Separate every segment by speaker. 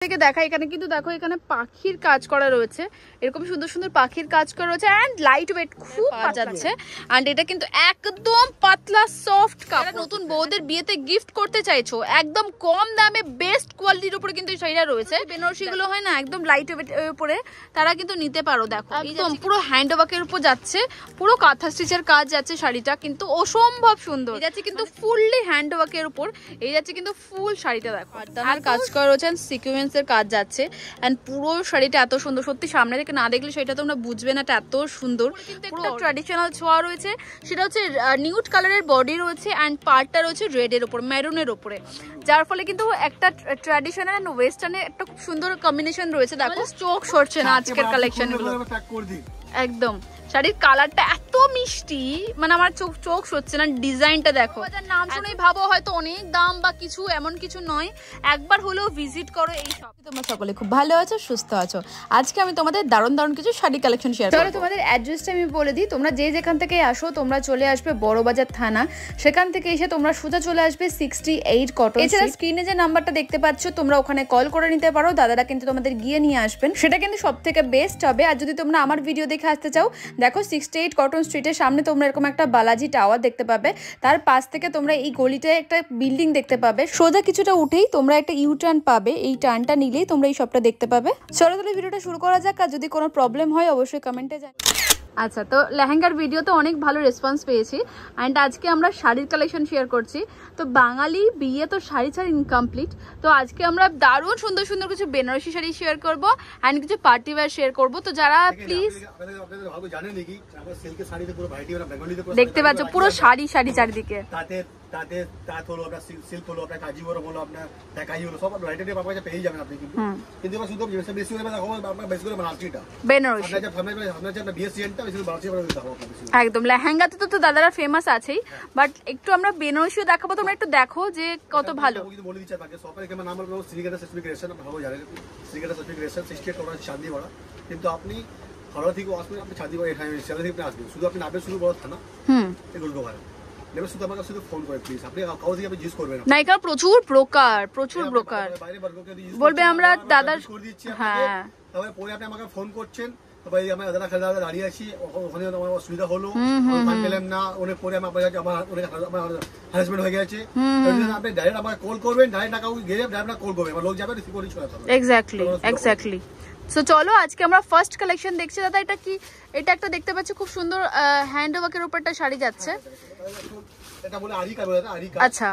Speaker 1: থেকে দেখা এখানে কিন্তু দেখো এখানে পাখির কাজ করা রয়েছে, এরকম সুন্দর সুন্দর পাখির কাজ করা রয়েছে এন্ড লাইট ওয়েট খুব পাওয়া যাচ্ছে। এন্ড এটা কিন্তু একদম পাতলা সফট কাপড়। নতুন বউদের বিয়েতে গিফট করতে চাইছো একদম কম দামে বেস্ট কোয়ালিটির উপরে কিন্তু এই শাড়িটা রয়েছে। বেনারসি গুলো হয় না একদম লাইট ওয়েট এর উপরে, তারা কিন্তু নিতে পারো। দেখো একদম পুরো হ্যান্ড ওয়ার্কের উপর যাচ্ছে, পুরো কাঁথা স্টিচের কাজ যাচ্ছে, শাড়িটা কিন্তু অসম্ভব সুন্দর। এই যাচ্ছে কিন্তু ফুললি হ্যান্ড ওয়ার্কের উপর, এই যাচ্ছে কিন্তু ফুল শাড়িটা দেখো আর কাজ করা রয়েছে, সিকোয়েন্স কাজ যাচ্ছে এন্ড পুরো শাড়িটা এত সুন্দর। সত্যি সামনে থেকে না দেখলে সেটা তোমরা বুঝবে না, এটা এত সুন্দর। কিন্তু একটা ট্র্যাডিশনাল ছোঁয়া রয়েছে, সেটা হচ্ছে নিউড কালারের বডি রয়েছে এন্ড পার্টটা রয়েছে রেড এর উপর, মেরুনের উপরে, যার ফলে কিন্তু একটা ট্র্যাডিশনাল এন্ড ওয়েস্টার্নের একটা খুব সুন্দর কম্বিনেশন রয়েছে। দেখো চোখ সরছে না আজকের কালেকশন গুলো একদম। শাড়ির কালারটা এত মিষ্টি, মানে আমার চোখ সরছে না। ডিজাইনটা দেখো, নাম শুনেই ভাবো হয়তো অনেক দাম বা কিছু, এমন কিছু নয়, একবার হলেও ভিজিট করো এই শপ।
Speaker 2: তোমরা সকলে খুব ভালো আছো, সুস্থ আছো। আজকে আমি তোমাদের দারুণ দারুণ কিছু শাড়ি কালেকশন শেয়ার করব।
Speaker 1: তোমাদের অ্যাড্রেসটা আমি বলে দিই, তোমরা যে যেখান থেকে আসো তোমরা চলে আসবে বড়বাজার থানা, সেখান থেকে এসে তোমরা সোজা চলে আসবে 68 কটন। এছাড়া স্ক্রিনে যে নাম্বারটা দেখতে পাচ্ছ তোমরা ওখানে কল করে নিতে পারো, দাদারা কিন্তু তোমাদের গিয়ে নিয়ে আসবেন, সেটা কিন্তু সব থেকে বেস্ট হবে। আর যদি তোমরা আমার ভিডিও দেখে আসতে চাও, দেখো 68 কটন স্ট্রিটের সামনে তোমরা এরকম একটা বালাজি টাওয়ার দেখতে পাবে, তার পাশ থেকে তোমরা এই গলিটায় একটা বিল্ডিং দেখতে পাবে, সোজা কিছুটা উঠেই তোমরা একটা ইউ টার্ন পাবে, এই টার্নটা নিলেই তোমরা এই শপটা দেখতে পাবে। চলো তাহলে ভিডিওটা শুরু করা যাক, আর যদি কোনো প্রবলেম হয় অবশ্যই কমেন্টে জানাও। আচ্ছা, তো লেহেঙ্গার ভিডিওতে অনেক ভালো রেসপন্স পেয়েছি অ্যান্ড আজকে আমরা শাড়ির কালেকশন শেয়ার করছি। তো বাঙালি বিয়ে তো শাড়ি ছাড়া ইনকমপ্লিট, তো আজকে আমরা দারুণ সুন্দর সুন্দর কিছু বেনারসি শাড়ি শেয়ার করব অ্যান্ড কিছু পার্টি ওয়্যার শেয়ার করব। তো যারা প্লিজ দেখতে পাচ্ছ পুরো শাড়ি শাড়ি চারিদিকে, একদম লেহেঙ্গাতে তো দাদারা ফেমাস আছেই, বাট একটু আমরা বেনারসিও দেখাবো, তোমরা একটু দেখো যে কত ভালো।
Speaker 3: কিন্তু আপনি হাওড়া থেকে আসবেন, আপনি শান্তিবাড়া এখানে থেকে আসবেন, শুধু আপনি নামবেন শুধু বড় থানা এগুলো ভাড়া নেবে, শুধু আমাকে শুধু ফোন করে প্লিজ। আপনি কাউ থেকে আপনি জিজ্ঞেস করবেন না,
Speaker 1: এখানে প্রচুর ব্রোকার বলবে আমরা দাদার, হ্যাঁ
Speaker 3: তারপরে পরে আপনি আমাকে ফোন করছেন, তারপরে আমি দাদা খালি দাদা দাঁড়িয়ে আছি, ওখানে আমার অসুবিধা হলো, পেলাম না, অনেক পরে আমার হ্যারাসমেন্ট হয়ে গেছে, আপনি ডাইরেক্ট আমাকে কল করবেন, ডাইরেক্ট না কাউকে গিয়ে ডাইরেক্ট কল করবেন, লোক যাবে রিসিভ করে চলে আসবে।
Speaker 1: এক্স্যাক্টলি। সো চলো আজকে আমরা ফার্স্ট কালেকশন দেখছি। দাদা এটা কি? এটা একটা দেখতে পাচ্ছি খুব সুন্দর হ্যান্ড ওয়ার্কের উপর একটা শাড়ি যাচ্ছে,
Speaker 3: এটা বলে আরিকা বলে, আরিকা।
Speaker 1: আচ্ছা,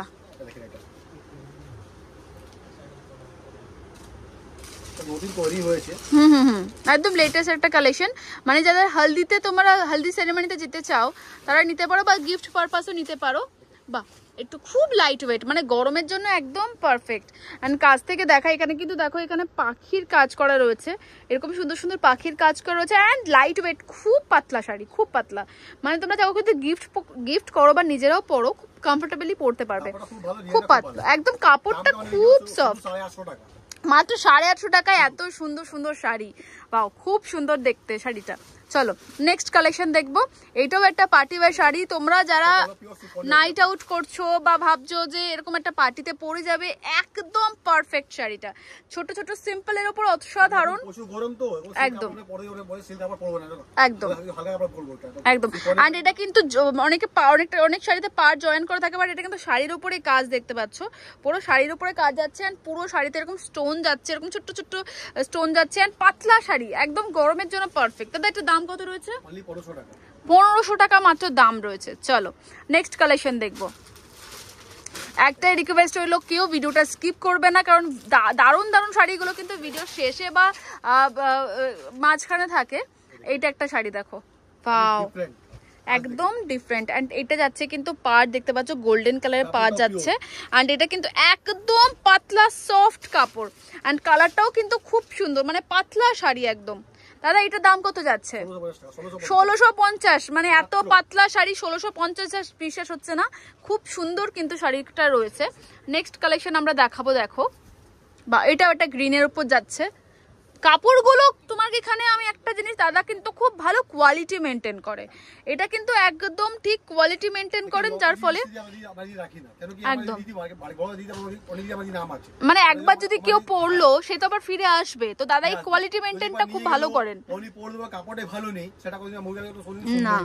Speaker 1: একদম লেটেস্ট একটা কালেকশন, মানে যাদের হলদিতে তোমরা হলদি সেরেমনিতে যেতে চাও তারা নিতে পারো, বা গিফট পারপাসও নিতে পারো। বাহ, একটু খুব লাইট ওয়েট, মানে গরমের জন্য একদম পারফেক্ট। এন্ড কাছ থেকে দেখা এখানে কিন্তু দেখো এখানে পাখির কাজ করা রয়েছে, এরকম সুন্দর সুন্দর পাখির কাজ করা রয়েছে এন্ড লাইট ওয়েট, খুব পাতলা শাড়ি, খুব পাতলা, মানে তোমরা যাও কিন্তু গিফট করো বা নিজেরাও পরো, খুব কমফোর্টেবলি পরতে পারবে, খুব পাতলা একদম, কাপড়টা খুব সফট, মাত্র 850 টাকায় এত সুন্দর সুন্দর শাড়ি। বাও, খুব সুন্দর দেখতে শাড়িটা। চলো নেক্সট কালেকশন দেখবো। এইটাও একটা পার্টি ওয়্যার শাড়ি, তোমরা যারা নাইট আউট করছো বা ভাবছো যে এরকম একটা পার্টিতে পরে যাবে, একদম পারফেক্ট শাড়িটা, ছোট ছোট সিম্পল এর উপর অসাধারণ, একদম একদম একদম। এন্ড এটা কিন্তু অনেক শাড়িতে পার জয়েন করা থাকে, বাট এটা কিন্তু শাড়ির উপরে কাজ দেখতে পাচ্ছ, পুরো শাড়ির উপরে কাজ যাচ্ছে এন্ড পুরো শাড়িতে এরকম স্টোন যাচ্ছে, এরকম ছোট্ট ছোট্ট স্টোন যাচ্ছে এন্ড পাতলা শাড়ি, একদম গরমের জন্য পারফেক্ট। দাদা এটা দাম কত রয়েছে? 1500 টাকা মাত্র দাম রয়েছে। চলো নেক্সট কালেকশন দেখবো। একটাই রিকোয়েস্ট হইলো, কেউ ভিডিওটা স্কিপ করবে না, কারণ দারুণ দারুণ শাড়িগুলো কিন্তু ভিডিও শেষে বা মাঝখানে থাকে। এইটা একটা শাড়ি দেখো, পাও একদম ডিফারেন্ট এন্ড এটা যাচ্ছে কিন্তু পার দেখতে পাচ্ছ, গোল্ডেন কালারের পার যাচ্ছে এন্ড এটা কিন্তু একদম পাতলা সফট কাপড় এন্ড কালারটাও কিন্তু খুব সুন্দর, মানে পাতলা শাড়ি একদম। দাদা এটার দাম কত যাচ্ছে? 1650, মানে এত পাতলা শাড়ি 1650, বিশ্বাস হচ্ছে না, খুব সুন্দর কিন্তু শাড়িটা রয়েছে। নেক্সট কালেকশন আমরা দেখাবো, দেখো বা এটাও একটা গ্রিনের উপর যাচ্ছে, কাপড়গুলো তোমার এখানে আমি একটা জিনিস, দাদা কিন্তু খুব ভালো কোয়ালিটি মেনটেন করে, এটা কিন্তু একদম ঠিক কোয়ালিটি মেনটেন করেন, যার ফলে একদম মানে একবার যদি কেউ পরলো সে তো আবার ফিরে আসবে, তো দাদা এই কোয়ালিটি মেনটেনটা খুব ভালো করেন। না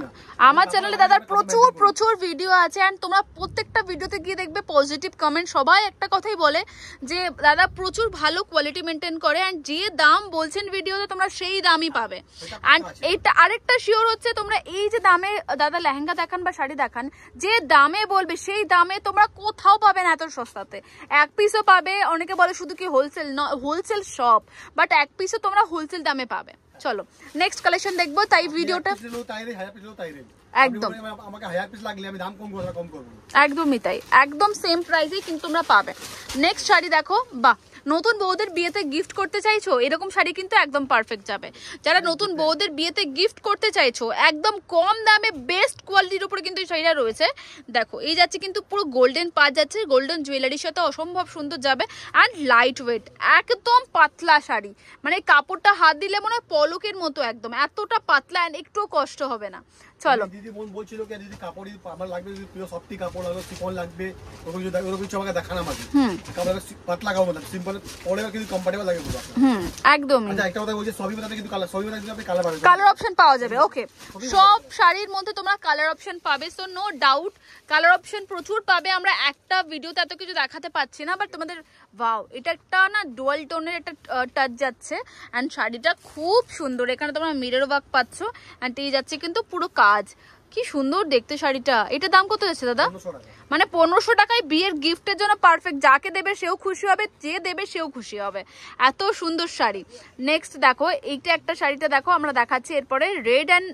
Speaker 1: আমার চ্যানেলে দাদার প্রচুর প্রচুর ভিডিও আছে, এন্ড তোমরা প্রত্যেকটা ভিডিওতে গিয়ে দেখবে পজিটিভ কমেন্ট, সবাই একটা কথাই বলে যে দাদা প্রচুর ভালো কোয়ালিটি মেনটেন করে, এন্ড যে দাম বলছেন ভিডিওতে তোমরা সেই দামই পাবে। এন্ড এইটা আরেকটা শিওর হচ্ছে, তোমরা এই যে দামে দাদা লেহেঙ্গা দেখান বা শাড়ি দেখান, যে দামে বলবে সেই দামে তোমরা কোথাও পাবে না এত সস্তাতে। এক পিসও পাবে, অনেকে বলে শুধু কি হোলসেল, হোলসেল শপ, বাট এক পিসও তোমরা হোলসেল দামে পাবে। চলো নেক্সট কালেকশন দেখবো, তাই ভিডিওটা একদম একদমই তাই, একদম সেম প্রাইসে কিন্তু তোমরা পাবে। নেক্সট শাড়ি দেখো, বাহ নতুন বউদের বিয়েতে গিফট করতে চাইছো এরকম শাড়ি কিন্তু একদম পারফেক্ট যাবে। যারা নতুন বউদের বিয়েতে গিফট করতে চাইছো একদম কম দামে বেস্ট কোয়ালিটির উপরে কিন্তু এই শাড়িটা রয়েছে। দেখো এই যাচ্ছে কিন্তু পুরো গোল্ডেন পাড় যাচ্ছে, গোল্ডেন জুয়েলারির সাথে অসম্ভব সুন্দর যাবে, অ্যান্ড লাইট ওয়েট, একদম পাতলা শাড়ি, মানে কাপড়টা হাত দিলে মনে হয় পলকের মতো, একদম এতটা পাতলা, অ্যান্ড একটুও কষ্ট হবে না। চলো
Speaker 3: দিদি বোন বলছিল কি দিদি কাপড় আমার লাগবে, যদি প্রিয় সফটি কাপড় লাগবে, সিফন লাগবে, ওরকম যদি ওরকম কিছু আমাকে দেখান আমাকে, কাপড় পাতলা কাপড় লাগবে, সিম্পল পরে কিন্তু কমফর্টেবল লাগে পুরো।
Speaker 1: একদম।
Speaker 3: আচ্ছা একটা কথা বলছি, সবই মধ্যে কিন্তু কালার, সবই মধ্যে কিন্তু আপনি কালার পাবেন,
Speaker 1: কালার অপশন পাওয়া যাবে। ওকে, সব শাড়ির মধ্যে তোমরা কালার অপশন পাবে, so no doubt colour option প্রচুর পাবে। আমরা একটা ভিডিওতে এত কিছু দেখাতে পাচ্ছি না, বাট তোমাদের ওয়াও এটা একটা না ডুয়াল টোনের একটা টাচ যাচ্ছে, এন্ড শাড়িটা খুব সুন্দর, এখানে তোমরা মিরর ওয়ার্ক পাচ্ছ, এন্ড এই যাচ্ছে কিন্তু পুরো কাজ, কি সুন্দর দেখতে শাড়িটা। এটা দাম কত যাচ্ছে দাদা? মানে 1500 টাকায় বিয়ের গিফটের জন্য পারফেক্ট, যাকে দেবে সেও খুশি হবে, যে দেবে সেও খুশি হবে, এত সুন্দর শাড়ি। নেক্সট দেখো এইটা একটা শাড়িটা দেখো আমরা দেখাচ্ছি, এরপরে রেড অ্যান্ড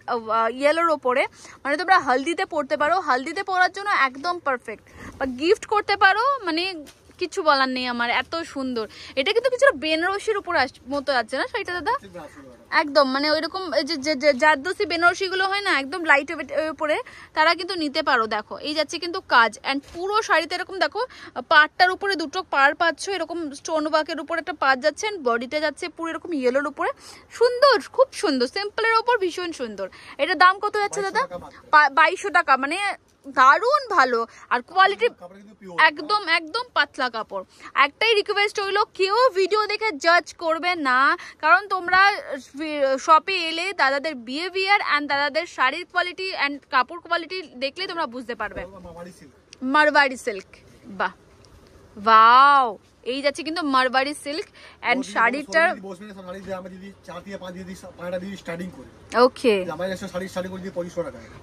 Speaker 1: ইয়েলোর ওপরে, মানে তোমরা হলদিতে পরতে পারো, হলদিতে পরার জন্য একদম পারফেক্ট, বা গিফট করতে পারো, মানে কিছু বলার নেই আমার, এত সুন্দর। এটা কিন্তু কিছুটা বেনারসির উপর মতো আছে না শাড়িটা দাদা? একদম মানে ওইরকম যে জারদোসি বেনারসি গুলো হয় না, একদম লাইট উপরে, তারা কিন্তু নিতে পারো। দেখো এই যাচ্ছে কিন্তু কাজ, এন্ড পুরো শাড়িতে এরকম দেখো পাড়টার উপরে দুটো পাড় পাচ্ছ, এরকম স্টোন ওয়ার্কের উপর একটা পাড় যাচ্ছে, বডিতে যাচ্ছে পুরো এরকম ইয়েলোর উপরে, সুন্দর, খুব সুন্দর, সিম্পলের ওপর ভীষণ সুন্দর। এটার দাম কত যাচ্ছে দাদা? 2200 টাকা, মানে দারুণ ভালো, আর কোয়ালিটি একদম একদম পাতলা কাপড়। একটাই রিকোয়েস্ট হইলো, কেউ ভিডিও দেখে জাজ করবে না, কারণ তোমরা শপে এলে দাদাদের বিহেভিয়ার অ্যান্ড দাদাদের শাড়ির কোয়ালিটি অ্যান্ড কাপড় কোয়ালিটি দেখলে তোমরা বুঝতে পারবে। মারওয়াড়ি সিল্ক, বাহ ওয়াও, এই যাচ্ছে কিন্তু মারওয়াড়ি সিল্ক, এন্ড শাড়িটার ওকে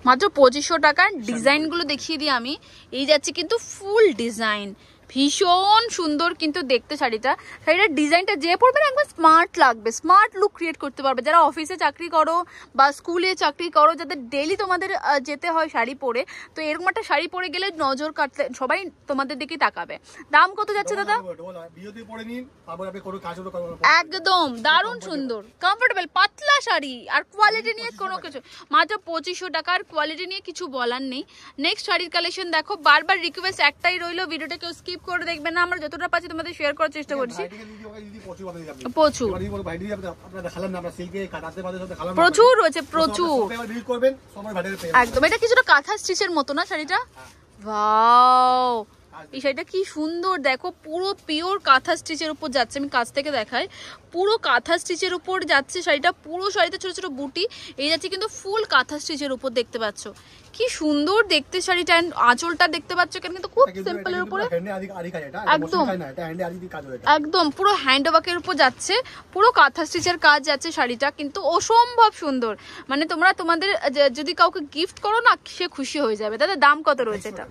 Speaker 1: মাত্র 2500 টাকা। ডিজাইন গুলো দেখিয়ে দিই আমি, এই যাচ্ছে কিন্তু ফুল ডিজাইন, ভীষণ সুন্দর কিন্তু দেখতে শাড়িটার ডিজাইনটা, যে পরবে না একদম স্মার্ট লাগবে, স্মার্ট লুক ক্রিয়েট করতে পারবে। যারা অফিসে চাকরি করো বা স্কুলে চাকরি করো, যাদের ডেইলি তোমাদের যেতে হয় শাড়ি পরে, তো এরকম একটা শাড়ি পরে গেলে নজর কাটলে সবাই তোমাদের দিকে তাকাবে। দাম কত যাচ্ছে দাদা? একদম দারুণ সুন্দর, কমফোর্টেবল পাতলা শাড়ি, আর কোয়ালিটি নিয়ে কোনো কিছু, মাত্র 2500 টাকার, কোয়ালিটি নিয়ে কিছু বলার নেই। নেক্সট শাড়ির কালেকশন দেখো, বারবার রিকোয়েস্ট একটাই রইলো, ভিডিওটা কেউ স্কিপ করে দেখবে না, আমরা যতটা পাচ্ছি তোমাদের শেয়ার করার চেষ্টা করছি। প্রচুর প্রচুর রয়েছে, প্রচুর একদম। এটা কিছুটা কাঁথা স্টিচের মতো না শাড়িটা? ওয়াও, এই শাড়িটা কি সুন্দর দেখো, পুরো পিওর কাঁথা স্টিচের উপর যাচ্ছে, আমি কাছ থেকে দেখাই, পুরো কাঁথা স্টিচের উপর যাচ্ছে শাড়িটা, পুরো শাড়িতে ছোট ছোট বুটি, এই যাচ্ছে কিন্তু ফুল কাঁথা স্টিচের উপর, দেখতে পাচ্ছ কি সুন্দর দেখতে শাড়িটা, আঁচলটা দেখতে পাচ্ছ কেন, কিন্তু খুব সিম্পলের উপরে, একদম একদম পুরো হ্যান্ড ওয়ার্কের উপর যাচ্ছে, পুরো কাঁথা স্টিচের কাজ যাচ্ছে শাড়িটা, কিন্তু অসম্ভব সুন্দর, মানে তোমরা তোমাদের যদি কাউকে গিফট করো না, সে খুশি হয়ে যাবে। দাদা দাম কত রয়েছে এটা?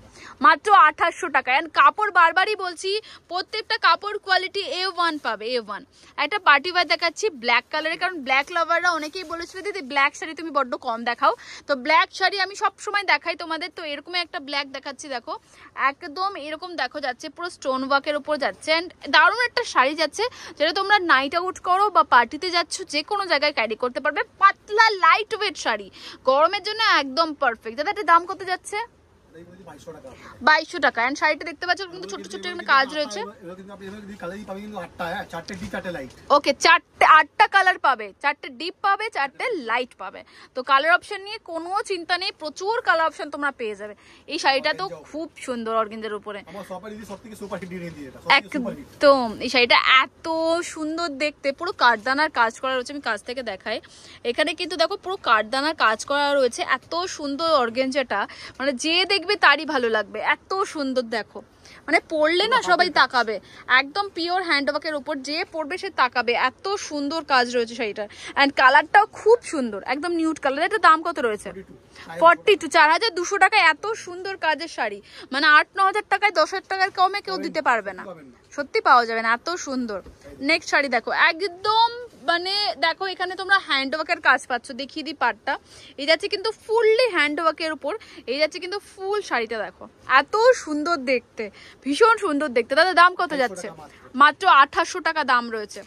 Speaker 1: মাত্র 2800 টাকা। এন্ড কাপড় বারবারই বলছি, প্রত্যেকটা কাপড় কোয়ালিটি A1 পাবে, A1। একটা পার্টি ওয়্যার দেখাচ্ছি ব্ল্যাক কালারের, কারণ ব্ল্যাক লাভাররা অনেকেই বলেছিল দিদি ব্ল্যাক শাড়ি তুমি বড্ড কম দেখাও, তো ব্ল্যাক শাড়ি আমি সব সময় দেখাই তোমাদের, তো এরকম একটা ব্ল্যাক দেখাচ্ছি, দেখো একদম এরকম দেখো যাচ্ছে, পুরো স্টোন ওয়ার্কের উপর যাচ্ছে, এন্ড দারুণ একটা শাড়ি যাচ্ছে, যেটা তোমরা নাইট আউট করো বা পার্টিতে যাচ্ছ, যে কোনো জায়গায় ক্যারি করতে পারবে, পাতলা লাইট ওয়েট শাড়ি, গরমের জন্য একদম পারফেক্ট। দাদা এটার দাম কত যাচ্ছে? 2200 টাকা। এন্ড শাড়িটা দেখতে পাচ্ছ কিন্তু ছোট ছোট কাজ রয়েছে। ওকে, 8টা কালার পাবে, 4টে ডিপ পাবে, 4টে লাইট পাবে। তো কালার অপশন নিয়ে কোনো চিন্তা নেই, প্রচুর কালার অপশন তোমরা পেয়ে যাবে। এই শাড়িটা তো খুব সুন্দর অর্গানজার উপরে, একদম। এই শাড়িটা এত সুন্দর দেখতে, পুরো কাঠদানার কাজ করা রয়েছে। আমি কাছ থেকে দেখাই, এখানে কিন্তু দেখো পুরো কাঠদানার কাজ করা রয়েছে। এত সুন্দর অর্গানজাটা, মানে যে দেখবে তারই ভালো লাগবে, এত সুন্দর। দেখো মানে পরলে না সবাই তাকাবে, একদম পিওর হ্যান্ডওয়ার্কের উপর, যে পরবে সে তাকাবে, এত সুন্দর কাজ রয়েছে শাড়িটার। অ্যান্ড কালারটাও খুব সুন্দর, একদম নিউড কালার। এটা দাম কত রয়েছে? 42, 4200 টাকায় এত সুন্দর কাজের শাড়ি। মানে 8-9 টাকায়, 10 টাকার কমে কেউ দিতে পারবে না, সত্যি পাওয়া যাবে না, এত সুন্দর। নেক্সট শাড়ি দেখো, একদম মানে দেখো এখানে তোমরা হ্যান্ডওয়ার্কের কাজ পাচ্ছ। দেখিয়ে দিই পাটটা, এই যাচ্ছে কিন্তু ফুললি হ্যান্ডওয়ার্কের উপর, এই যাচ্ছে কিন্তু ফুল শাড়িটা দেখো, এত সুন্দর দেখতে, ভীষণ সুন্দর দেখতে। দাদা দাম কত যাচ্ছে? মাত্র 2800 টাকা দাম রয়েছে।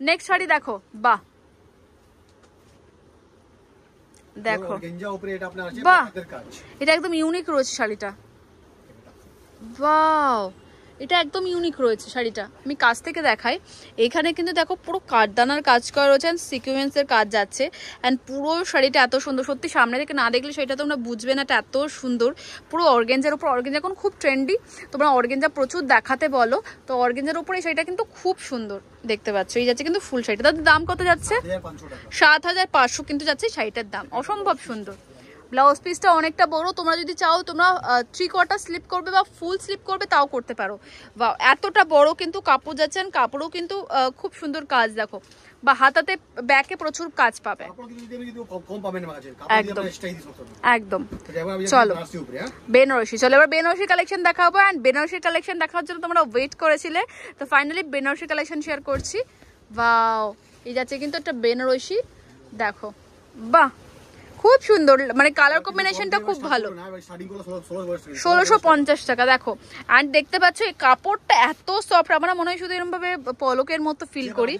Speaker 1: নেক্সট শাড়ি দেখো, বাহ দেখো, বাহ এটা একদম ইউনিক রয়েছে শাড়িটা, ওয়াও এটা একদম ইউনিক রয়েছে শাড়িটা। আমি কাছ থেকে দেখাই, এখানে কিন্তু দেখো পুরো কাঠদানার কাজ করা রয়েছে, অ্যান্ড সিকোয়েন্সের কাজ যাচ্ছে। অ্যান্ড পুরো শাড়িটা এত সুন্দর, সত্যি সামনে থেকে না দেখলে সেটা তোমরা বুঝবে না, এটা এত সুন্দর। পুরো অর্গানজার উপর, অর্গানজা এখন খুব ট্রেন্ডি, তোমরা অর্গানজা প্রচুর দেখাতে বলো, তো অর্গানজার উপরে এই শাড়িটা কিন্তু খুব সুন্দর দেখতে পাচ্ছ। এই যাচ্ছে কিন্তু ফুল শাড়িটা। তাদের দাম কত যাচ্ছে? 7500 কিন্তু যাচ্ছে শাড়িটার দাম, অসম্ভব সুন্দর। ব্লাউজ পিসটা অনেকটা বড়, তোমরা যদি চাও তোমরা 3/4 স্লিপ করবে বা ফুল স্লিপ করবে তাও করতে পারো। বা এতটা বড় কিন্তু কাপড় যাচ্ছেন, কাপড়ও কিন্তু খুব সুন্দর কাজ দেখো, বা হাতাতে ব্যাকে প্রচুর কাজ পাবে, একদম একদম। চলো বেনারসি, চলো এবার বেনারসি কালেকশন দেখাবো। অ্যান্ড বেনারসি কালেকশন দেখার জন্য তোমরা ওয়েট করেছিলে, তো ফাইনালি বেনারসি কালেকশন শেয়ার করছি। ওয়াও এই যাচ্ছে কিন্তু একটা বেনারসি, দেখো বাহ খুব সুন্দর, মানে কালার কম্বিনেশনটা খুব ভালো। 1650 টাকা দেখো। আর দেখতে পাচ্ছ এই কাপড়টা এত সফট, আমরা মনে হয় শুধু এরকম ভাবে পলকের মতো ফিল করি।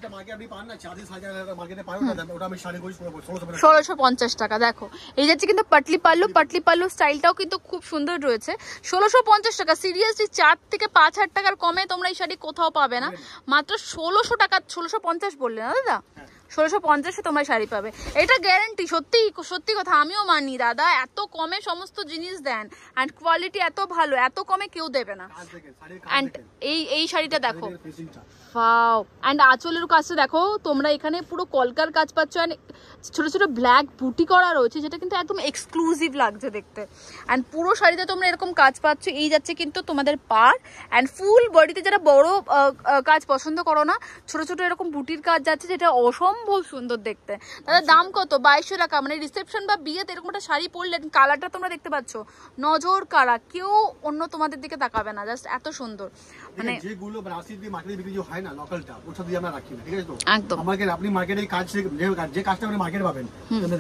Speaker 1: 1650 টাকা দেখো। এই যাচ্ছে কিন্তু পাটলি পাল্লু, পাটলি পাল্লু স্টাইলটাও কিন্তু খুব সুন্দর রয়েছে। 1650 টাকা, সিরিয়াসলি 4 থেকে 5000 টাকার কমে তোমরা এই শাড়ি কোথাও পাবে না। মাত্র 1600 টাকা, 1650 বললে না দাদা? 1650-এ তোমরা শাড়ি পাবে, এটা গ্যারান্টি। সত্যি সত্যি কথা, আমিও মানি দাদা, এত কমে সমস্ত জিনিস দেন, অ্যান্ড কোয়ালিটি এত ভালো, এত কমে কেউ দেবে না। অ্যান্ড এই শাড়িটা দেখো, ওয়াও। অ্যান্ড আঁচলের কাজটা দেখো তোমরা, এখানে পুরো কলকার কাজ পাচ্ছ, অ্যান্ড ছোট ছোট ব্ল্যাক বুটি করা রয়েছে, যেটা কিন্তু একদম এক্সক্লুসিভ লাগছে দেখতে। অ্যান্ড পুরো শাড়িতে তোমরা এরকম কাজ পাচ্ছ। এই যাচ্ছে কিন্তু তোমাদের পার, অ্যান্ড ফুল বডিতে যারা বড় কাজ পছন্দ করো না, ছোট ছোট এরকম বুটির কাজ যাচ্ছে, যেটা অসম্ভব সুন্দর দেখতে। তাদের দাম কত? 2200 টাকা। মানে রিসেপশন বা বিয়েতে এরকম একটা শাড়ি পরলে, কালারটা তোমরা দেখতে পাচ্ছ নজর কাড়া, কেউ অন্য তোমাদের দিকে তাকাবে না, জাস্ট এত সুন্দর। মানে
Speaker 3: যেগুলো রাশি দিয়ে মার্কেটে বিক্রি হয় না লোকালটা, ওটা দিয়ে আমরা রাখি না, ঠিক আছে তো?
Speaker 1: একদম।
Speaker 3: আমাকে আপনি মার্কেটে কাজ, যে কাজটা আপনি মার্কেটে পাবেন,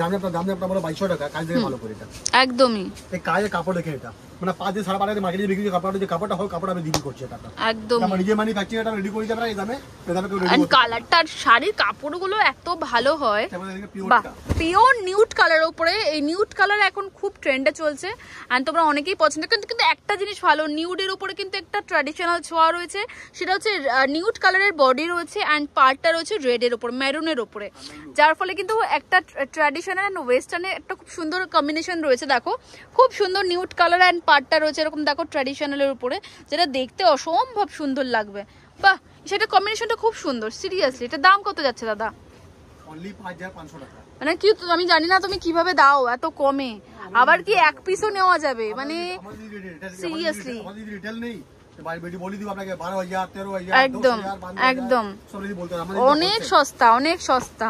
Speaker 3: দাম আপনার 2200 টাকা, কাজ দেখে ভালো করে এটা
Speaker 1: একদমই।
Speaker 3: এই কাজের কাপড় দেখে এটা মানে 5 থেকে 5.5 মার্কেটে বিক্রি কাপড়, যে কাপড়টা হয় কাপড় আমি বিক্রি করছি টাকা,
Speaker 1: একদম।
Speaker 3: আমরা নিজে মানি কাচ্চি এটা রেডি করে দিতে পারি এই দামে,
Speaker 1: এন্ড কালারটা, শাড়ির কাপড়গুলো এত ভালো হয়, বাহ পিওর নিউড কালার উপরে। এই নিউড কালার এখন খুব ট্রেন্ডে চলছে, এন্ড তোমরা অনেকেই পছন্দ। কিন্তু একটা জিনিস ভালো, নিউডের উপরে কিন্তু একটা ট্র্যাডিশনাল ছোঁয়া রয়েছে, সেটা হচ্ছে নিউড কালারের বডি রয়েছে, অ্যান্ড পার্টটা রয়েছে রেডের উপর, মেরুনের উপরে, যার ফলে কিন্তু একটা ট্র্যাডিশনাল অ্যান্ড ওয়েস্টার্নের একটা খুব সুন্দর কম্বিনেশন রয়েছে। দেখো খুব সুন্দর নিউড কালার অ্যান্ড পার্টটা রয়েছে এরকম, দেখো ট্র্যাডিশনালের উপরে, যেটা দেখতে অসম্ভব সুন্দর লাগবে। বাহ সেটা কম্বিনেশনটা খুব সুন্দর। সিরিয়াসলি এটা দাম কত যাচ্ছে দাদা?
Speaker 3: অনলি 5500 টাকা।
Speaker 1: মানে কি আমি জানি না তুমি কিভাবে দাও এত কমে, আবার কি এক পিসও নেওয়া যাবে? মানে সিরিয়াসলি
Speaker 3: রিটেল নেই, বলি দিব আপনাকে 12000, 13000,
Speaker 1: একদম একদম অনেক সস্তা, অনেক সস্তা।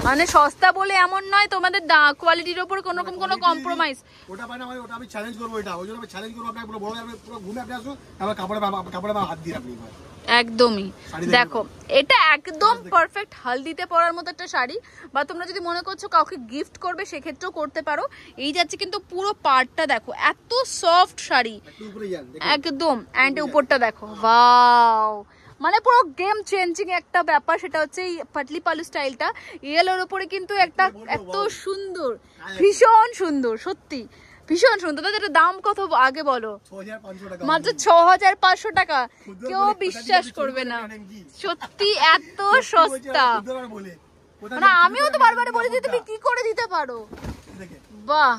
Speaker 1: মানে সস্তা বলে এমন নয়, তোমাদের কোয়ালিটির উপর কোনো রকম কোনো কম্প্রোমাইজ।
Speaker 3: ওটা মানে ওটা আমি চ্যালেঞ্জ করব, এটা ওই জন্য আমি চ্যালেঞ্জ করব আপনাকে, পুরো বড় পুরো ঘুরে আপনি আসুন, আবার কাপড়ে হাত দিয়ে আপনি
Speaker 1: একদমই। দেখো এটা একদম পারফেক্ট হালদিতে পরার মতো একটা শাড়ি, বা তোমরা যদি মনে করছো কাউকে গিফট করবে সেক্ষেত্রেও করতে পারো। এই যাচ্ছে কিন্তু পুরো পার্টটা দেখো, এত সফট শাড়ি একদম। অ্যান্ড উপরটা দেখো, ওয়াও মানে পুরো গেম চেঞ্জিং একটা ব্যাপার। সেটা হচ্ছে এই পাটলি পালু স্টাইলটা, ইয়েলোর উপরে কিন্তু একটা এত সুন্দর, ভীষণ সুন্দর সত্যি। ভীষণ সুন্দর। দাদা এটা দাম কত আগে বলো?
Speaker 3: 6500 টাকা।
Speaker 1: মাত্র 6500 টাকা। কেউ বিশ্বাস করবে না, সত্যি এত সস্তা। মানে আমিও তো বারবার বলি যে তুমি কি করে দিতে পারো। বাহ,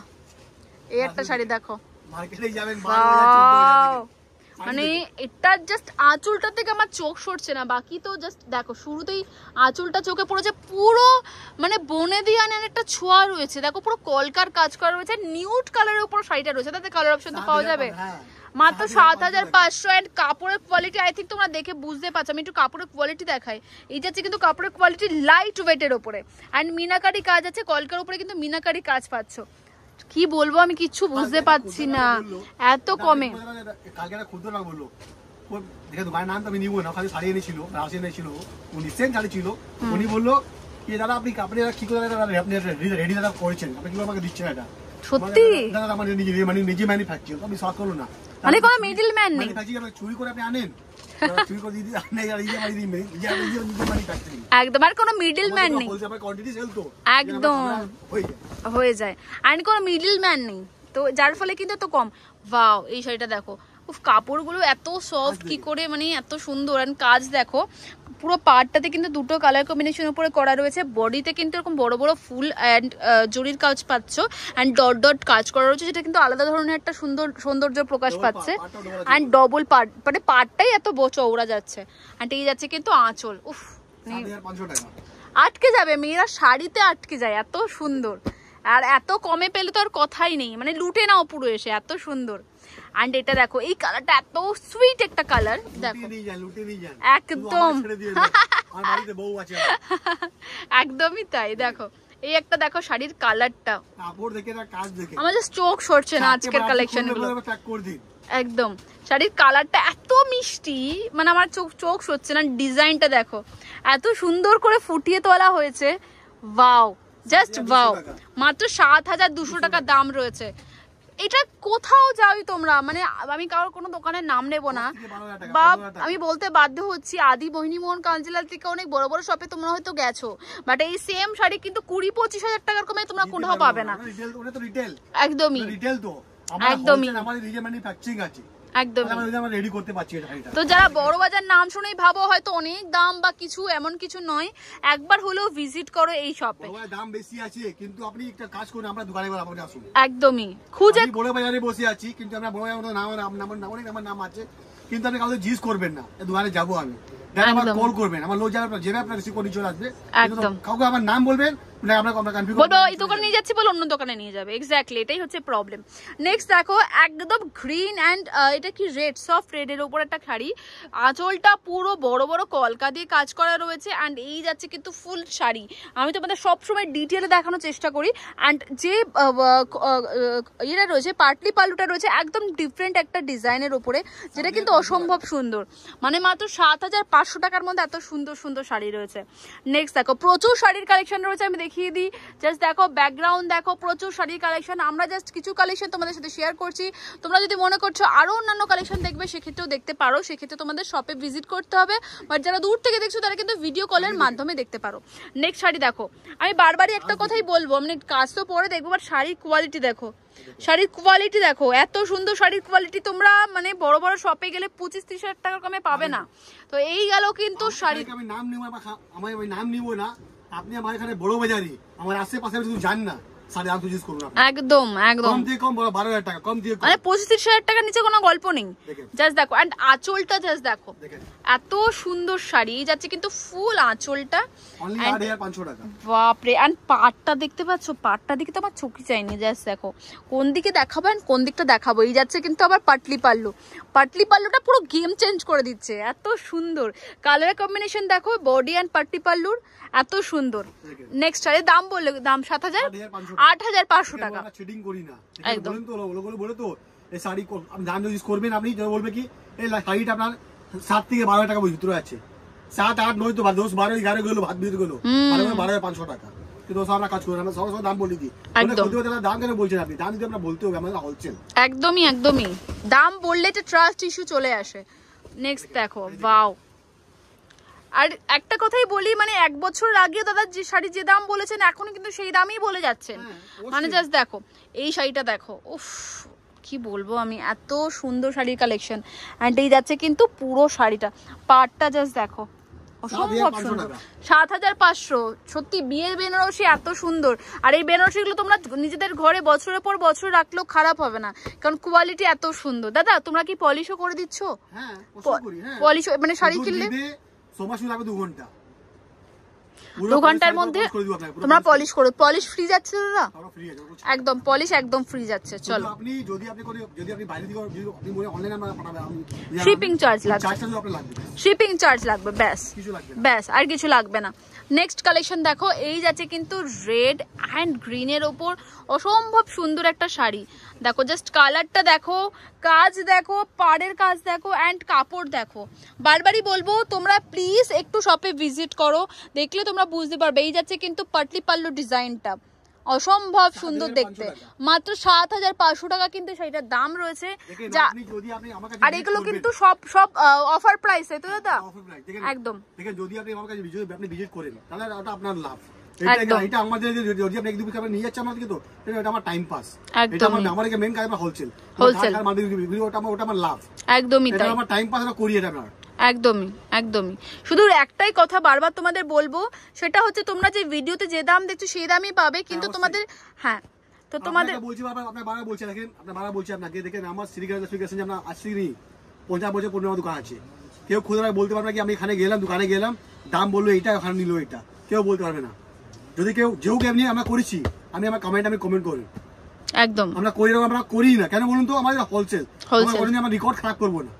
Speaker 1: এই একটা শাড়ি দেখো,
Speaker 3: মার্কেটে যাবেন
Speaker 1: মানে এটা জাস্ট আঁচলটা থেকে আমার চোখ সরছে না, বাকি তো জাস্ট দেখো শুরুতেই আঁচলটা চোখে পড়েছে, পুরো মানে বনে দিয়ে আনার একটা ছোঁয়া রয়েছে। দেখো পুরো কলকার কাজ করা রয়েছে, নিউড কালারের উপর শাড়িটা রয়েছে, তাতে কালার অপশন তো পাওয়া যাবে। মাত্র 7500। এন্ড কাপড়ের কোয়ালিটি আই থিঙ্ক তোমরা দেখে বুঝতে পারছো। আমি একটু কাপড়ের কোয়ালিটি দেখাই। এই যাচ্ছে কিন্তু কাপড়ের কোয়ালিটি লাইট ওয়েটের উপরে, অ্যান্ড মিনাকারি কাজ আছে, কলকার উপরে কিন্তু মিনাকারি কাজ পাচ্ছ। কি বলবো আমি কিচ্ছু বুঝতে পারছি না, এত কমে।
Speaker 3: কালকে একটা খুদ্দ না বললো, দেখে দোকানের নাম তো আমি নিবো না, খালি শাড়ি এনেছিল, রাশি এনেছিল, উনি সেম শাড়ি ছিল। উনি বললো কি দাদা আপনি কাপড়ে কি করে আপনি রেডি দাদা করেছেন, আপনি কি আমাকে দিচ্ছেন এটা?
Speaker 1: সত্যি
Speaker 3: দাদা আমার নিজে ম্যানুফ্যাকচার, আমি শখ করলো না,
Speaker 1: মানে কোনো মিডল ম্যান নেই।
Speaker 3: চুরি করে আপনি আনেন, চুরি করে দিদি
Speaker 1: একদম, আর কোনো মিডল ম্যান নেই, একদম হয়ে যায়, আর কোনো মিডল ম্যান নেই, তো যার ফলে কিন্তু এত কম। ওয়াও, এই শাড়িটা দেখো, কাপড়গুলো এত সফট, কি করে মানে এত সুন্দর। আর কাজ দেখো, পুরো পাড়টাতে কিন্তু দুটো কালার কম্বিনেশন উপরে করা রয়েছে, বডিতে কিন্তু এরকম বড় বড় ফুল অ্যান্ড জরির কাজ পাচ্ছ, অ্যান্ড ডট ডট কাজ করা রয়েছে, যেটা কিন্তু আলাদা ধরনের একটা সৌন্দর্য প্রকাশ পাচ্ছে। অ্যান্ড ডবল পার্ট, মানে পাড়টাই এত চওড়া যাচ্ছে, অ্যান্ড এই যাচ্ছে কিন্তু আঁচল। উফ, আটকে যাবে, মেয়েরা শাড়িতে আটকে যায়, এত সুন্দর। আর এত কমে পেলে তো আর কথাই নেই, মানে লুটে নাও পুরো এসে, এত সুন্দর। এন্ড এটা দেখো, এই কালারটা এত সুইট একটা কালার, দেখো একদম একদমই তাই। দেখো এই একটা দেখো শাড়ির কালারটা, আমার জাস্ট চোখ সরছে না আজকের কালেকশন গুলো, একদম শাড়ির কালারটা এত মিষ্টি, মানে আমার চোখ সরছে না। ডিজাইনটা দেখো, এত সুন্দর করে ফুটিয়ে তোলা হয়েছে, ওয়াও, জাস্ট ওয়াও। মাত্র 7200 টাকা দাম রয়েছে। এটা কোথাও যাওই তোমরা, মানে আমি কারোর কোনো দোকানের নাম নেব না, বা আমি বলতে বাধ্য হচ্ছি, আদি মোহিনীমোহন কাঞ্জিলাল থেকে অনেক বড় বড় শপে তোমরা হয়তো গেছো, বাট এই সেম শাড়ি কিন্তু 20-25 হাজার টাকার কমে তোমরা কোথাও পাবে না। একদমই একদমই তো যারা বড় বাজার নাম শুনেই ভাবো হয়তো অনেক দাম বা কিছু, এমন কিছু নয়, একবার হলেও ভিজিট করো এই শপে।
Speaker 3: দাম বেশি আছে কিন্তু আপনি একটা কাজ করুন, আমরা দোকানে আসুন,
Speaker 1: একদমই খুঁজে।
Speaker 3: বড় বাজারে বসে আছি কিন্তু আমরা বড় বাজারে আমার নাম আছে, কিন্তু আপনি কাউকে জিজ্ঞেস করবেন না দোকানে যাবো আমি, কল করবেন, আমার লোক যাবে যেভাবে আপনার রিসিভ করে চলে আসবে, কাউকে আমার নাম বলবেন, বলবো এই দোকানে নিয়ে যাচ্ছি বলে অন্য দোকানে নিয়ে যাবে। এক্স্যাক্টলি, এটাই হচ্ছে প্রবলেম। নেক্সট দেখো, একদম গ্রিন অ্যান্ড এটা কি রেড, সফট রেডের উপর একটা শাড়ি, আঁচলটা পুরো বড় বড় কলকা দিয়ে কাজ করা রয়েছে, অ্যান্ড এই যাচ্ছে কিন্তু ফুল শাড়ি। আমি তোমাদের সবসময় ডিটেলে দেখানোর চেষ্টা করি। অ্যান্ড যে ইয়েটা রয়েছে, পাটলি পাল্লুটা রয়েছে একদম ডিফারেন্ট একটা ডিজাইনের উপরে, যেটা কিন্তু অসম্ভব সুন্দর। মানে মাত্র 7500 টাকার মধ্যে এত সুন্দর সুন্দর শাড়ি রয়েছে। নেক্সট দেখো, প্রচুর শাড়ির কালেকশন রয়েছে, আমি দেখিয়ে দিই। জাস্ট দেখো ব্যাকগ্রাউন্ড দেখো, প্রচুর শাড়ির কালেকশন। আমরা জাস্ট কিছু কালেকশন তোমাদের সাথে শেয়ার করছি। তোমরা যদি মনে করছো আরো অন্যান্য কালেকশন দেখবে, সেক্ষেত্রেও দেখতে পারো, সেক্ষেত্রে তোমাদের শপে ভিজিট করতে হবে। বাট যারা দূর থেকে দেখছো তারা কিন্তু ভিডিও কলের মাধ্যমে দেখতে পারো। নেক্সট শাড়ি দেখো, আমি বারবারই একটা কথাই বলবো, মানে কাজ তো পরে দেখবো, বাট শাড়ির কোয়ালিটি দেখো, শাড়ির কোয়ালিটি দেখো, এত সুন্দর শাড়ির কোয়ালিটি তোমরা মানে বড় বড় শপে গেলে 25-30 হাজার টাকার কমে পাবে না। তো এই গেল কিন্তু শাড়ি। আমি নাম নিব, আমার নাম নিব না, আপনি আমার এখানে বড় বাজারে আমার আশেপাশে যদি জান না, একদম একদম কম 12,000 টাকা কম দিয়ে, মানে 25-30 হাজার টাকার নিচে কোনো গল্প নেই। জাস্ট দেখো, এন্ড আঁচলটা জাস্ট দেখো, এত সুন্দর শাড়ি যাচ্ছে কিন্তু ফুল আঁচলটা, বাপরে। এন্ড পাটটা দেখতে পাচ্ছ, পাটটা দিকে তো আমার চোখই চাইনি। জাস্ট দেখো কোন দিকে দেখাবো এন্ড কোন দিকটা দেখাবো। এই যাচ্ছে কিন্তু আবার পাটলি পাল্লু, পাটলি পাল্লুটা পুরো গেম চেঞ্জ করে দিচ্ছে, এত সুন্দর কালার কম্বিনেশন দেখো, বডি এন্ড পাটলি পাল্লুর এত সুন্দর। নেক্সট শাড়ির দাম বললে, দাম 8,500 টাকা। একদম বলে তো এই শাড়ি দাম যদি করবেন, আপনি বলবে কি এই শাড়িটা আপনার 7 থেকে 12 টাকা ভিতরে আছে, 7, 8, 9 তো 10, 12, 11 গেলো, ভাত বিয়ে গেলো, 12,500 টাকা। কিন্তু আমরা কাজ করি, আমরা সবার দাম বলে দিই। দাম কেন বলছেন আপনি? দাম যদি আমরা বলতে হবে, আমাদের হোলসেল। একদমই একদমই, দাম বললে তো ট্রাস্ট ইস্যু চলে আসে। নেক্সট দেখো, ওয়াও,
Speaker 1: আর একটা কথাই বলি, মানে 1 বছর আগে দাদা যে শাড়ি যে দাম বলেছেন এখনো কিন্তু সেই দামই বলে যাচ্ছেন। মানে জাস্ট দেখো এই শাড়িটা দেখো, উফ কি বলবো আমি, এত সুন্দর শাড়ির কালেকশন। অ্যান্ড এই যাচ্ছে কিন্তু পুরো শাড়িটা, পাড়টা জাস্ট দেখো অসম্ভব সুন্দর। 7500, সত্যি বিয়ের বেনারসি এত সুন্দর। আর এই বেনারসিগুলো তোমরা নিজেদের ঘরে বছরের পর বছর রাখলেও খারাপ হবে না, কারণ কোয়ালিটি এত সুন্দর। দাদা তোমরা কি পলিশও করে দিচ্ছ?
Speaker 3: হ্যাঁ
Speaker 1: পলিশ মানে শাড়ি কিনলে 2 ঘন্টার মধ্যে তোমরা পলিশ করো। পলিশ ফ্রি যাচ্ছে দাদা? একদম পলিশ একদম ফ্রি যাচ্ছে। চলো,
Speaker 3: আপনি যদি আপনি বাইরে থেকে আপনি অনলাইনে আমরা পাঠাবেন,
Speaker 1: শিপিং চার্জ লাগবে,
Speaker 3: চার্জটা আপনার লাগবে,
Speaker 1: শিপিং চার্জ লাগবে, ব্যাস
Speaker 3: কিছু লাগবে না,
Speaker 1: ব্যাস আর কিছু লাগবে না। নেক্সট কালেকশন দেখো, এই যাচ্ছে কিন্তু রেড অ্যান্ড গ্রিনের ওপর অসম্ভব সুন্দর একটা শাড়ি। দেখো জাস্ট কালারটা দেখো, কাজ দেখো, পাড়ের কাজ দেখো, অ্যান্ড কাপড় দেখো। বারবারই বলবো তোমরা প্লিজ একটু শপে ভিজিট করো, দেখলে তোমরা বুঝতে পারবে। এই যাচ্ছে কিন্তু পাটলি পাল্লু ডিজাইনটা অসম্ভব সুন্দর দেখতে, মাত্র 7500 টাকা কিন্তু সেইটার দাম রয়েছে। যা আর এগুলো কিন্তু সব অফার প্রাইসে তো দাদা, একদম।
Speaker 3: দেখেন যদি আপনি আমার কাছে আপনি ভিজিট করেন তাহলে ওটা আপনার লাভ। এটা আমাদের যদি আপনি 1-2 পিস নিয়ে যাচ্ছেন আমাদেরকে, তো এটা আমার টাইম পাস, এটা আমার মেন কাজ, আমার হোলসেল ওটা আমার লাভ,
Speaker 1: একদমই তাই,
Speaker 3: এটা আমার টাইম পাস, এটা করি এটা আমার
Speaker 1: একদমই একদমই। শুধু একটাই কথা বারবার তোমাদের বলবো, সেটা হচ্ছে তোমরা যে ভিডিওতে যে দাম দেখছো সেই দামই পাবে, কিন্তু তোমাদের হ্যাঁ তো তোমাদের
Speaker 3: বলছি আপনার বারবার বলছি, দেখেন আপনার বারবার বলছি আপনাকে, দেখেন আমার শ্রীকান্ত যে আমরা আসছি 50 বছর 15 দোকান আছে, কেউ খুদরা বলতে পারবে না কি আমি এখানে গেলাম, দোকানে গেলাম, দাম বললো এইটা, ওখানে নিল এটা, কেউ বলতে পারবে না। যদি কেউ নিয়ে আমরা করেছি, আমি আমার কমেন্ট করি,
Speaker 1: একদম
Speaker 3: আমরা করি না, আমরা করি না কেন বলুন তো, আমাদের হোলসেল, আমরা রেকর্ড খারাপ করবো না,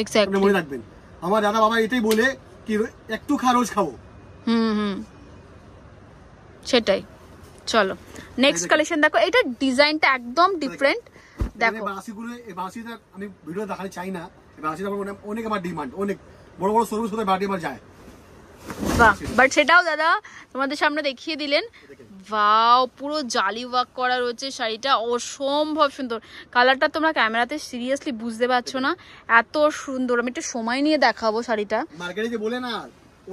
Speaker 1: এক্স্যাক্টলি
Speaker 3: মনে রাখবেন। আমার দাদা বাবা এটাই বলে কি একটু রোজ খাবো,
Speaker 1: সেটাই। চলো নেক্সট কালেকশন দেখো, এটা ডিজাইনটা একদম ডিফারেন্ট। দেখো
Speaker 3: বাসিটা আমি ভিডিও দেখাতে চাই না, বাসিটা অনেক আমার ডিমান্ড, অনেক বড় বড় শোরুম সাথে বাড়ি আমার যায়,
Speaker 1: বাট সেটাও দাদা তোমাদের সামনে দেখিয়ে দিলেন। ওয়াও, পুরো জালি ওয়ার্ক করা রয়েছে শাড়িটা, অসম্ভব সুন্দর। কালারটা তোমরা ক্যামেরাতে সিরিয়াসলি বুঝতে পারছো না, এত সুন্দর। আমি একটু সময় নিয়ে দেখাবো শাড়িটা।
Speaker 3: মার্কেটে যে বলে না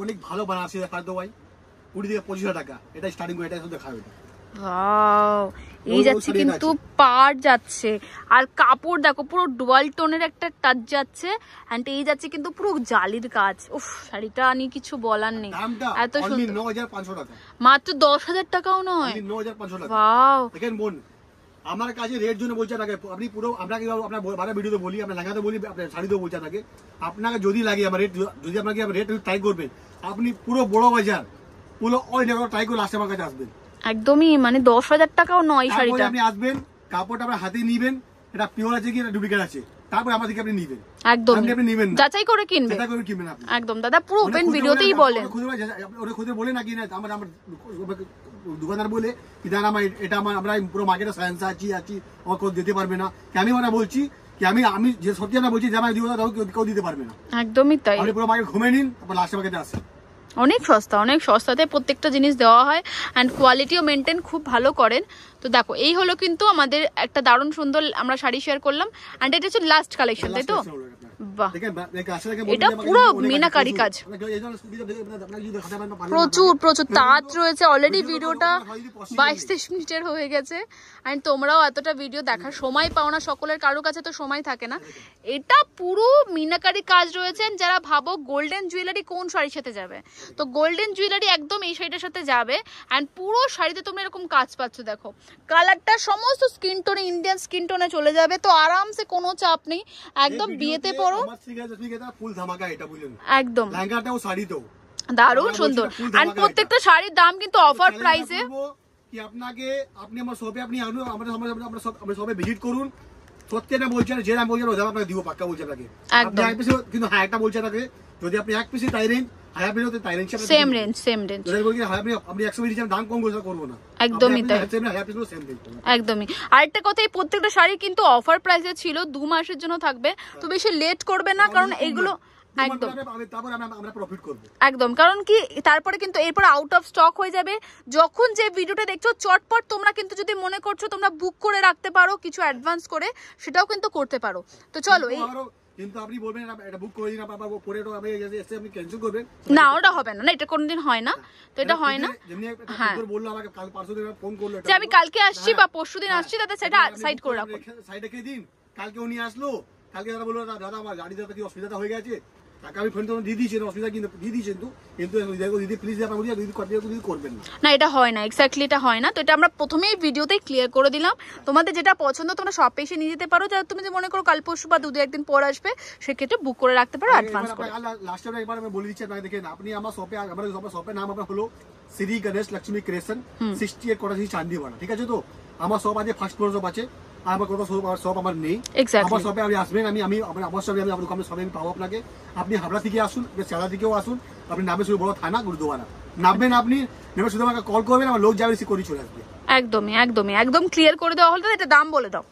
Speaker 3: অনেক ভালো বানাচ্ছি, দেখার তো ভাই 20 থেকে 25 টাকা, এটা স্টার্টিং করে, এটা শুধু দেখাবে।
Speaker 1: ওয়াও, এই যাচ্ছে কিন্তু পাড় যাচ্ছে, আর কাপড় দেখো পুরো ডুয়াল টোনের একটা টাচ যাচ্ছে, এন্ড এই যাচ্ছে কিন্তু পুরো জালির কাজ। উফ, শাড়িটা নিয়ে কিছু বলার নেই, এত সুন্দর।
Speaker 3: 9500 টাকা,
Speaker 1: মাত্র 10,000 টাকাও নয়,
Speaker 3: 9500 টাকা।
Speaker 1: ওয়াও,
Speaker 3: দেখেন বোন, আমার কাছে রেট জন্য বলছে আপনাকে, আপনি পুরো আপনাকে আপনার বারে ভিডিওতে বলি, আপনার লাগাতে বলি, আপনার শাড়িতেও বলছে আপনাকে, আপনাকে যদি লাগে আমার রেট, যদি আপনাকে রেট ট্রাই করবেন, আপনি পুরো বড় বাজার পুরো ওই জায়গায় ট্রাই করে লাস্টে আমার কাছে আসবেন।
Speaker 1: একদমই, মানে 10,000 টাকাও নয় শাড়িটা।
Speaker 3: আপনি আসবেন, কাপড়টা আপনার হাতে নিবেন, এটা পিওর আছে কি এটা ডুপ্লিকেট আছে, তারপর আমাদের আপনি নিবেন,
Speaker 1: একদম
Speaker 3: আপনি নেবেন না,
Speaker 1: যাচাই করে কিনবেন,
Speaker 3: যাচাই করে কিনবেন আপনি,
Speaker 1: একদম। দাদা পুরো ওপেন ভিডিওতেই বলেন,
Speaker 3: ওরে খুদে বলে না কি না, আমার দোকানদার বলে কি জানা আমার এটা আমার, আমরা পুরো মার্কেটে সায়েন্স আছি আমার কেউ দিতে পারবে না, কি আমি ওরা বলছি কি আমি যে সত্যি আমরা বলছি যে আমার দিব কেউ দিতে পারবে না,
Speaker 1: একদমই তাই।
Speaker 3: আপনি পুরো মার্কেট ঘুমিয়ে নিন, তারপর লাস্টে মার্কেটে আসেন।
Speaker 1: অনেক সস্তা, অনেক সস্তাতে প্রত্যেকটা জিনিস দেওয়া হয়, অ্যান্ড কোয়ালিটিও মেনটেন খুব ভালো করেন। তো দেখো এই হলো কিন্তু আমাদের একটা দারুণ সুন্দর আমরা শাড়ি শেয়ার করলাম, অ্যান্ড এটা হচ্ছে লাস্ট কালেকশন, তাই তো? বাহ, এটা পুরো মিনাকারি কাজ, প্রচুর প্রচুর তাঁত রয়েছে। অলরেডি ভিডিওটা 22-23 মিনিটের হয়ে গেছে, অ্যান্ড তোমরাও এতটা ভিডিও দেখার সময় পাও না, সকলের কারোর কাছে তো সময় থাকে না। এটা পুরো মিনাকারি কাজ রয়েছেন। যারা ভাবো গোল্ডেন জুয়েলারি কোন শাড়ির সাথে যাবে, তো গোল্ডেন জুয়েলারি একদম এই শাড়িটার সাথে যাবে, অ্যান্ড পুরো শাড়িতে তোমরা এরকম কাজ পাচ্ছ। দেখো কালারটা সমস্ত স্কিন টোনে, ইন্ডিয়ান স্কিন টোনে চলে যাবে, তো আরামসে কোনো চাপ নেই, একদম বিয়েতে পরো একদম দারুণ সুন্দর। আর প্রত্যেকটা শাড়ির দাম কিন্তু অফার প্রাইসে।
Speaker 3: কি আপনাকে আপনি আমার শপে আপনি আমরা শপে ভিজিট করুন, সত্যি না বলছেন, যে দাম বলছেন ওই দাম আপনাকে দিব, পাক্কা বলছে আপনাকে। আপনি এক পিস, কিন্তু হ্যাঁ একটা বলছে আপনাকে, যদি আপনি এক পিসে তাই রেঞ্জ হায়া পিস হতে তাই রেঞ্জ
Speaker 1: সেম রেঞ্জ যদি
Speaker 3: বলি আপনি 100 মিলি দাম কম করব না,
Speaker 1: একদমই তাই,
Speaker 3: হায়া পিস সেম রেঞ্জ
Speaker 1: একদমই। আরেকটা কথা, এই প্রত্যেকটা শাড়ি কিন্তু অফার প্রাইসে ছিল, 2 মাসের জন্য থাকবে, তো বেশি লেট করবে না, কারণ এগুলো একদম একদম, কারণ কি তারপরে কিন্তু এরপর আউট অফ স্টক হয়ে যাবে। যখন যে ভিডিওটা দেখছো চটপট তোমরা কিন্তু যদি মনে করছো তোমরা বুক করে রাখতে পারো কিছু অ্যাডভান্স করে, সেটাও কিন্তু করতে পারো। তো চলো
Speaker 3: কিন্তু আপনি বলবেন এটা বুক করে দিন, আপনার পরে আমি এসে আপনি ক্যান্সেল করবেন
Speaker 1: না ওটা হবে না, না এটা কোনোদিন হয় না, তো এটা হয় না।
Speaker 3: যেমনি
Speaker 1: হ্যাঁ
Speaker 3: বললো আমাকে কাল পারসো দিন ফোন করলো
Speaker 1: যে আমি কালকে আসছি বা পরশুদিন আসছি, তাতে সেটা সাইড করে রাখো।
Speaker 3: সাইডে রেখে দিন। কালকে উনি আসলো, কালকে দাদা বললো দাদা আমার গাড়ি দাদা কি অসুবিধা হয়ে গেছে, তাকে আমি ফোন দিয়ে দিয়েছি, অসুবিধা কিন্তু দিয়ে দিয়েছি, কিন্তু দিদি প্লিজ আপনার দিদি করবেন না।
Speaker 1: না এটা হয় না, এক্স্যাক্টলি এটা হয় না। তো এটা আমরা প্রথমেই ভিডিওতেই ক্লিয়ার করে দিলাম। তোমাদের যেটা পছন্দ তোমরা শপে এসে নিয়ে যেতে পারো, যারা তুমি যে মনে করো কাল পরশু বা 2-1 দিন পর আসবে, সেক্ষেত্রে বুক করে রাখতে পারো অ্যাডভান্স করে।
Speaker 3: লাস্ট টাইম একবার আমি বলে দিচ্ছি আপনাকে, দেখেন আপনি আমার শপে, আমাদের শপের নাম আপনার হলো শ্রী গণেশ লক্ষ্মী ক্রিয়েশন, 68 কোটাশি চান্দিওয়ালা, ঠিক আছে? তো আমার শপ আছে ফার্স্ট ফ্লোর শপ আছে, আর আমার কোনো শপ আমার নেই। আমার শপে আপনি আসবেন, আমি অবশ্যই আমি আপনার সবে আমি পাবো আপনাকে। আপনি হাবড়া থেকে আসুন, চালা থেকেও আসুন, আপনি নামে শুধু বড় থানা গুরুদুয়ারা নামবেন, আপনি নেমে শুধু আমাকে কল করবেন, আমার লোক যাবে রিসিভ করে চলে আসবে।
Speaker 1: একদমই একদমই একদম ক্লিয়ার করে দেওয়া হলো। এটা দাম বলে দাও।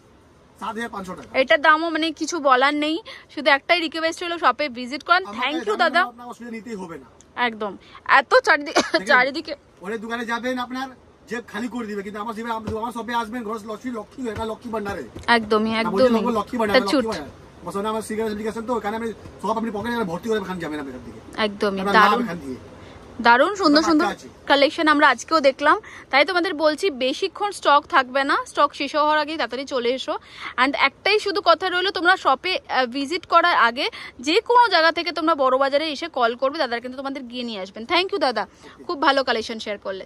Speaker 3: 7500 টাকা।
Speaker 1: এটার দামও মানে কিছু বলার নেই, শুধু একটাই রিকোয়েস্ট হলো শপে ভিজিট করেন। থ্যাংক ইউ দাদা।
Speaker 3: আপনার অসুবিধা নিতেই হবে না
Speaker 1: একদম, এত চারিদিকে
Speaker 3: ওরে দোকানে যাবেন আপনার জেব খালি করে দিবে, কিন্তু আমার আমার শপে আসবেন ঘর লক্ষ্মী এটা লক্ষ্মী ভান্ডারে,
Speaker 1: একদমই
Speaker 3: একদম লক্ষ্মী ভান্ডারে, লক্ষ্মী ভান্ডার বসে আমার সিগারেট লিখেছেন, তো এখানে আমি সব আপনি পকেটে ভর্তি করে খান যাবেন আপনার দিকে।
Speaker 1: একদমই দারুণ দারুণ সুন্দর সুন্দর কালেকশন আমরা আজকেও দেখলাম। তাই তোমাদের বলছি বেশিক্ষণ স্টক থাকবে না, স্টক শেষ হওয়ার আগেই তাড়াতাড়ি চলে এসো। অ্যান্ড একটাই শুধু কথা রইলো, তোমরা শপে ভিজিট করার আগে যে কোনো জায়গা থেকে তোমরা বড় বাজারে এসে কল করবে, দাদারা কিন্তু তোমাদের গিয়ে নিয়ে আসবেন। থ্যাংক ইউ দাদা, খুব ভালো কালেকশন শেয়ার করলে।